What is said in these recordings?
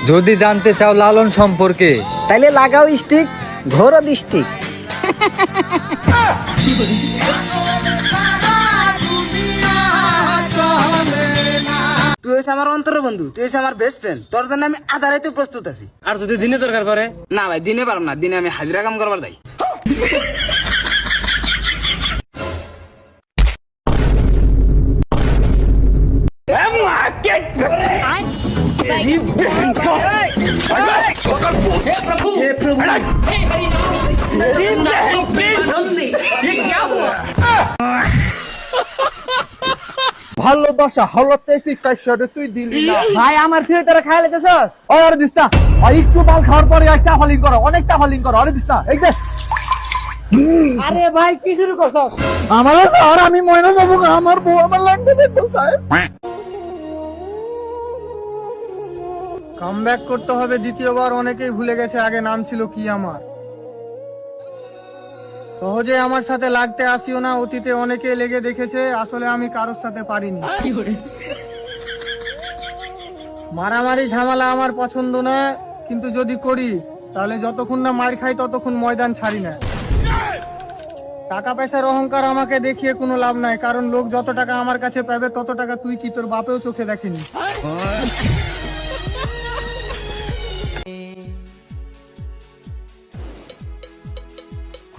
যদি জানতে চাও লালন সম্পর্কে, তাইলে লাগাও স্টিক, ঘোরো ডিস্টিক। তুই হচ্ছে আমার অন্তর বন্ধু, তুই হচ্ছে আমার বেস্ট ফ্রেন্ড, তোর জন্য আমি আধা রাইতে প্রস্তুত আছি। আর যদি দিনে দরকার পড়ে? না ভাই, দিনে পারব না, দিনে আমি হাজিরা কাম করবার যাই। ভালোবাসা হলতেছি কাইসরে তুই দিলি না ভাই আমার থিয়েটারে খাই লেগেছস? আর দিস না। আর একটু মাল খাওয়ার পরে একটা ফালিং করো, অনেক টাফালিং করো। আরে দিস না, এই দেখ। আরে ভাই কি শুরু করছস? আমার আর আমি ময়না যাবো, আমার বউ আমার লাগবে দেখো সাহেব। কামব্যাক করতে হবে দ্বিতীয়বার। অনেকেই ভুলে গেছে আগে নাম ছিল কি আমার। সহজে আমার সাথে লাগতে আসিও না, অতীতে অনেকে লেগে দেখেছে, আসলে আমি কারোর সাথে পারিনি। মারামারি ঝামেলা আমার পছন্দ না, কিন্তু যদি করি তাহলে যতক্ষণ না মার খাই ততক্ষণ ময়দান ছাড়ি না। টাকা পয়সার অহংকার আমাকে দেখিয়ে কোনো লাভ নাই, কারণ লোক যত টাকা আমার কাছে পাবে তত টাকা তুই কি তোর বাপেও চোখে দেখেনি।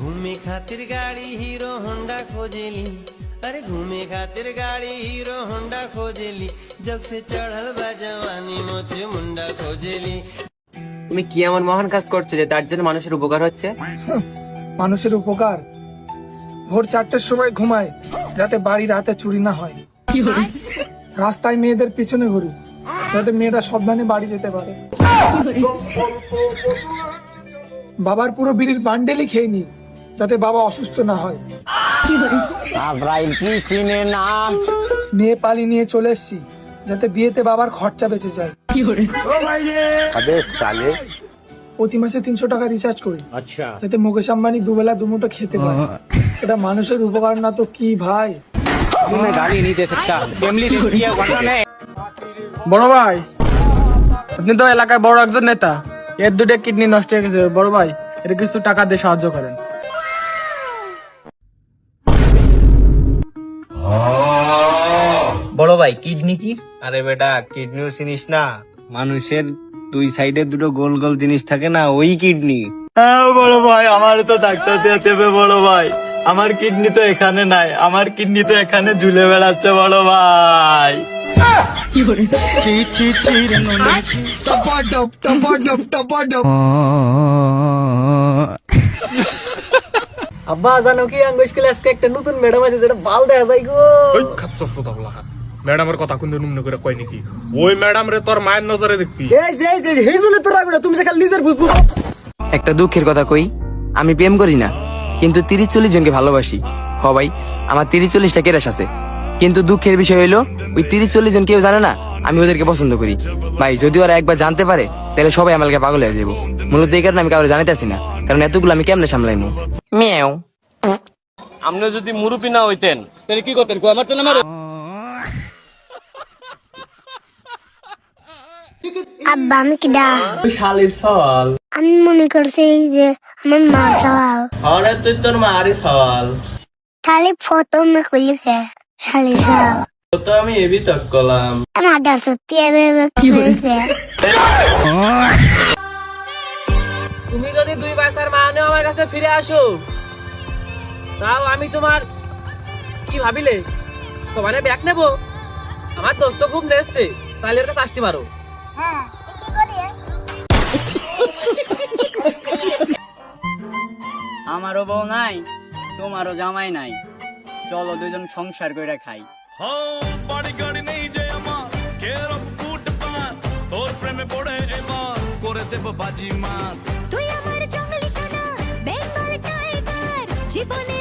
घूमे खातिर गाड़ी हीरो होंडा खोजेली, अरे घूमे खातिर गाड़ी हीरो होंडा खोजेली, जब से चढ़ल बा जवानी मोचे मुंडा खोजेली। তুমি কি এমন মহান কাজ করছো যে তার জন্য মানুষের উপকার হচ্ছে? মানুষের উপকার? ভোর 4টের সময় ঘুমায় যাতে বাড়ি রাতে চুরি না হয়। রাস্তায় মেয়েদের পিছনে ঘুরি যাতে মেয়েরা সাবধানে বাড়ি যেতে পারে। বাবার পুরো বিড়ির বান্ডেলই খেয়ে নি যাতে বাবা অসুস্থ না হয়। মেয়ে পালি নিয়ে চলে এসছি যাতে বিয়েতে বাবার খরচা বেঁচে যায়। প্রতি মাসে 300 টাকা রিচার্জ করি যাতে মুকেশ আম্বানি দুবেলা দুমুঠো খেতে পারে। এটা মানুষের উপকার না তো কি ভাই? বড় ভাই, আপনি তো এলাকায় বড় একজন নেতা, এর 2টা কিডনি নষ্ট হয়ে গেছে। বড় ভাই, এর কিছু টাকা দিয়ে সাহায্য করেন। বড় ভাই, কিডনি কি? আরে বেটা, কিডনিও চিনিস না? মানুষের 2 সাইডে 2টো গোল গোল জিনিস থাকে না, ওই কিডনি। হ্যাঁ বড় ভাই, আমার তো ডাক্তার দেখাতে হবে। বড় ভাই, আমার কিডনি তো এখানে নাই, আমার কিডনি তো এখানে ঝুলে বেড়াচ্ছে বড় ভাই। আব্বা জানো কি, আঙ্গ স্কুলে আজকে একটা নতুন ম্যাডাম আছে যেটা বাল দেখা যায় গো। ম্যাডামের কথা কিন্তু নুমনে করে কয় নাকি? ওই ম্যাডাম রে তোর মায়ের নজরে দেখবি। এই যে এই জন্য তো রাখো না, তুমি যে খালি নিজের বুঝবো। একটা দুঃখের কথা কই, আমি প্রেম করি না কিন্তু 30-40 জনকে ভালোবাসি। হ ভাই, আমার 30-40টা কেরাস আছে, কিন্তু দুঃখের বিষয় হইলো ওই 30-40 জন কেউ জানে না আমি ওদেরকে পছন্দ করি। ভাই যদি ওরা একবার জানতে পারে তাহলে সবাই আমাকে পাগল হয়ে যাবো। মূলত এই কারণে আমি কাউকে জানাইতেছি না, কারণ এতগুলো আমি কেমনে সামলাইমু। মিয়াও। আপনি যদি মুরুপি না হইতেন তাহলে কি করতেন? আমার তো না মারে। আব্বা আমি কিডা? শালির সওয়াল। আমি মনে করছি যে আমার মার সওয়াল। আরে তুই তোর মারি সওয়াল। তাহলে ফটো মে কইলে শালি সওয়াল তো আমি এবি তক কলাম। আমাদের সত্যি এভাবে কইছে। তুমি যদি 2 পয়সার মানে আমার কাছে ফিরে আসো, তাও আমি তোমার কি ভাবিলে তোমারে ব্যাক নেবো? আমার দোস্ত খুব নেসছে, সাইলের কাছে আসতে পারো। হ্যাঁ, কি করি? আমারও বউ নাই, তোমারও জামাই নাই, চলো দুজন সংসার কইরা খাই। বাড়ি গাড়ি নেই যে আমার, কেয়ার অফ ফুটপাত, তোর প্রেমে পড়ে এবার করে দেব বাজি মাত। তুই আমার জঙ্গলি সোনা, বেঙ্গল টাইগার, জীবনে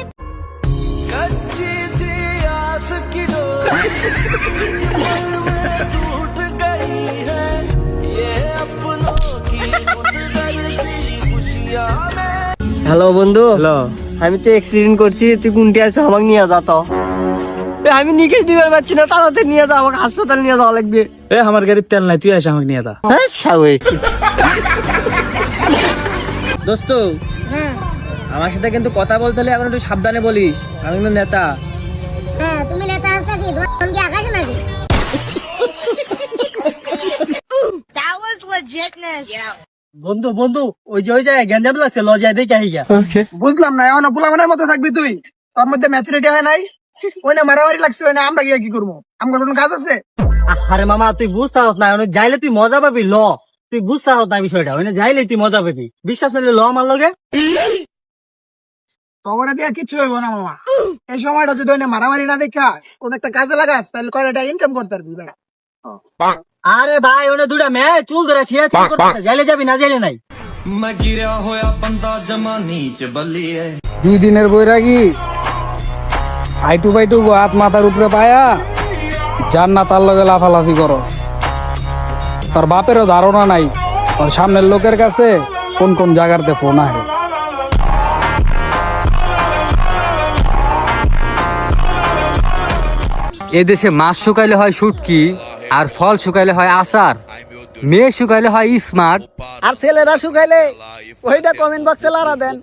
कच्ची थी आस की डोर टूट गई है, ये अपनों की मुतदर्सी खुशियां में। হ্যালো বন্ধু। হ্যালো। আমি তো অ্যাক্সিডেন্ট করছি, তুই কোনটি আছো আমাকে নিয়ে যা তো। আমি নিকেশ দিবার পারছি না, তাড়াতাড়ি নিয়ে যাও, আমাকে হাসপাতাল নিয়ে যাওয়া লাগবে। এ আমার গাড়ির তেল নাই, তুই এসে আমাকে নিয়ে যা। হ্যাঁ সাওয়ে। দোস্ত আমার সাথে কিন্তু কথা বলতে হলে এখন একটু সাবধানে বলিস, আমি কিন্তু নেতা। হ্যাঁ তুমি নেতা আসতা কি তোমার ফোন কি আকাশে নাকি? বন্ধু বন্ধু, ওই যে ওই জায়গায় গ্যাঞ্জাম লাগছে, লজায় দেখে আহি গা। বুঝলাম না, এখন পোলামানের মতো থাকবি তুই, তোর মধ্যে ম্যাচুরিটি হয় নাই। ওই না মারামারি লাগছে, ওই না আমরা গিয়ে কি করবো? আমার কোনো কাজ আছে? আরে মামা তুই বুঝছাস না, ওনে যাইলে তুই মজা পাবি, ল তুই বুঝছাস না বিষয়টা, ওনে যাইলে তুই মজা পাবি, বিশ্বাস করলে ল আমার লগে। তগরে দিয়া কিচ্ছু হইব না মামা। এই সময়টা যদি ওই না মারামারি না দেখা কোন একটা কাজে লাগাস, তাহলে কয়টা ইনকাম করতে পারবি বেটা। আরে ভাই ওনে দুটা মেয়ে চুল ধরে ছিঁড়া ছিঁড়ি করতেছে, যাইলে যাবি না যাইলে নাই। 2 দিনের বৈরাগী আইটু পাইটু হাত মাথার উপরে পায়া জান্নাত তার লগে লাফালাফি করস। তোর বাপেরও ধারণা নাই তোর সামনের লোকের কাছে কোন কোন জায়গাতে ফোন আহে। এদেশে মাছ শুকাইলে হয় শুটকি, আর ফল শুকাইলে হয় আচার, মেয়ে শুকাইলে হয় স্মার্ট, আর ছেলেরা শুকাইলে ওইটা কমেন্ট বক্সে লারা দেন।